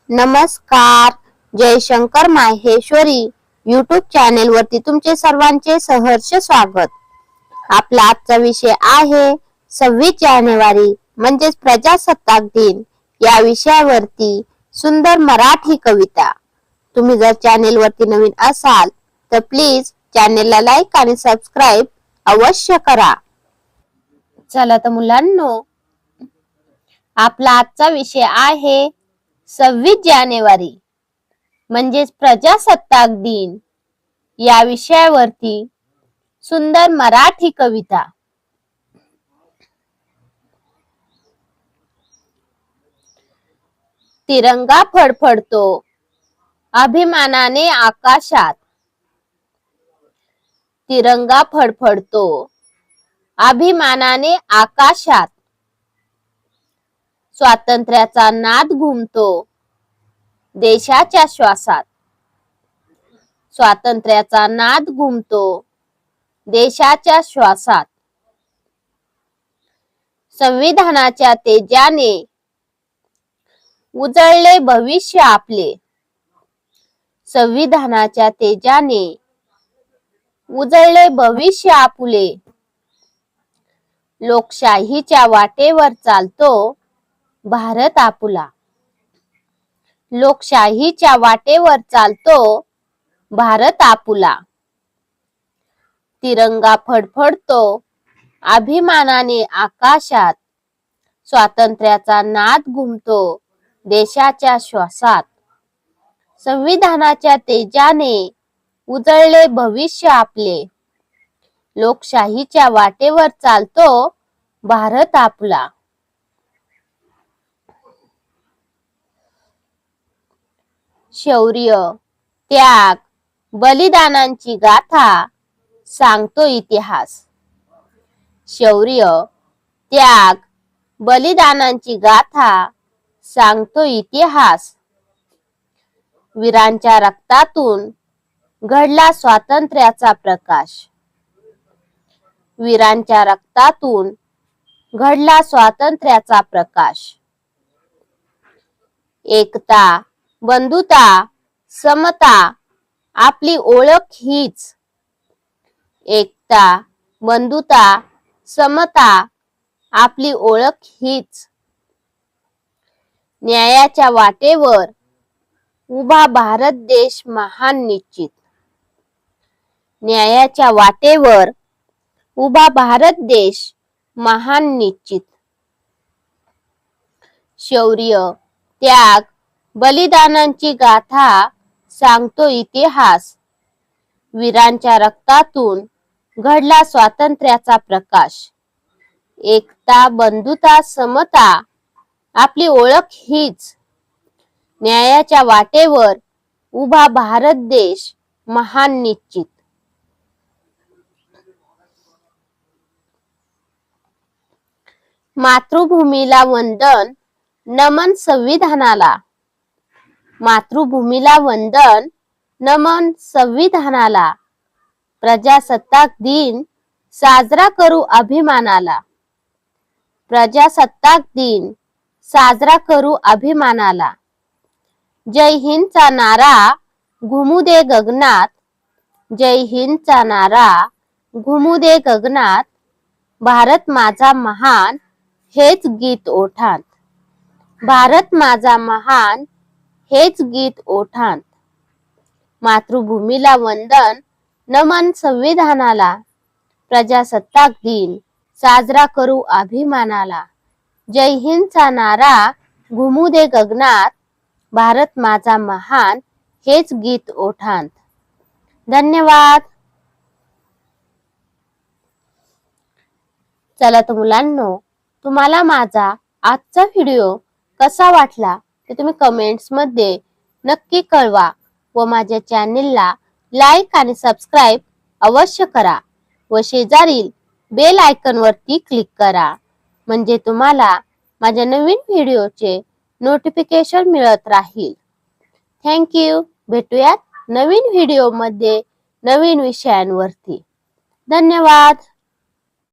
नमस्कार. Jaishankar Maheshwari YouTube channel वरती तुमचे सर्वांचे सहर्ष स्वागत. आपला आजचा विषय आहे 26 जानेवारी म्हणजेच प्रजासत्ताक दिन या विषयावरती सुंदर मराठी कविता. तुम्ही जर चॅनेल वरती नवीन असाल तर प्लीज चॅनेलला लाईक आणि सबस्क्राईब अवश्य करा. चला तर मुलांनो, आपला आजचा विषय आहे 26 जानेवारी म्हणजेच प्रजासत्ताक दिन या विषयावरती सुंदर मराठी कविता. तिरंगा फडफडतो अभिमानाने आकाशात. तिरंगा फडफडतो अभिमानाने आकाशात. स्वातंत्र्याचा नाद घुमतो देशाच्या श्वासात. स्वातंत्र्याचा नाद घुमतो देशाच्या श्वासात. संविधानाच्या तेजाने उजळले भविष्य आपले. संविधानाच्या तेजाने उजळले भविष्य आपले. लोकशाहीच्या वाटेवर चालतो भारत आपुला. लोकशाहीच्या वाटेवर चालतो भारत आपुला. तिरंगा फडफडतो अभिमानाने आकाशात. स्वातंत्र्याचा नाद घुमतो देशाच्या श्वासात. संविधानाच्या तेजाने उजळले भविष्य आपले. लोकशाहीच्या वाटेवर चालतो भारत आपुला. शौर्य, त्याग, बलिदानांची गाथा सांगतो इतिहास. शौर्य, त्याग, बलिदानांची गाथा सांगतो इतिहास. वीरांच्या रक्तातून घडला स्वातंत्र्याचा प्रकाश. वीरांच्या रक्तातून घडला स्वातंत्र्याचा प्रकाश. एकता, बंधुता, समता आपली ओळख हीच. एकता, बंधुता, समता आपली ओळख हीच. न्यायाच्या वाटेवर उभा भारत देश महान निश्चित. न्यायाच्या वाटेवर उभा भारत देश महान निश्चित. शौर्य, त्याग, बलिदानांची गाथा सांगतो इतिहास. वीरांच्या रक्तातून घडला स्वातंत्र्याचा प्रकाश. एकता, बंधुता, समता आपली ओळख हीच. न्यायाच्या वाटेवर उभा भारत देश महान निश्चित. मातृभूमीला वंदन, नमन संविधानाला. मातृभूमीला वंदन, नमन संविधानाला. प्रजासत्ताक दिन साजरा करू अभिमानाला. प्रजासत्ताक दिन साजरा करू अभिमानाला. जय हिंदचा नारा घुमू दे गगनात. जय हिंदचा नारा घुमू दे गगनात. भारत माझा महान हेच गीत ओठांत. भारत माझा महान हेच गीत ओठांत. मातृभूमीला वंदन, नमन संविधानाला. प्रजासत्ताक दिन साजरा करू अभिमानाला. जय हिंदचा नारा घुमू दे गगनात. भारत माझा महान हेच गीत ओठांत. धन्यवाद. चला तर मुलांनो, तुम्हाला माझा आजचा व्हिडिओ कसा वाटला ते तुम्ही कमेंट्स मध्ये नक्की कळवा व माझ्या चॅनेलला लाईक आणि सबस्क्राईब अवश्य करा व शेजारील बेल आयकॉन वरती क्लिक करा, म्हणजे तुम्हाला माझ्या नवीन व्हिडिओचे नोटिफिकेशन मिळत राहील. Thank you. भेटूयात नवीन व्हिडिओ मध्ये नवीन विषयांवरती. धन्यवाद.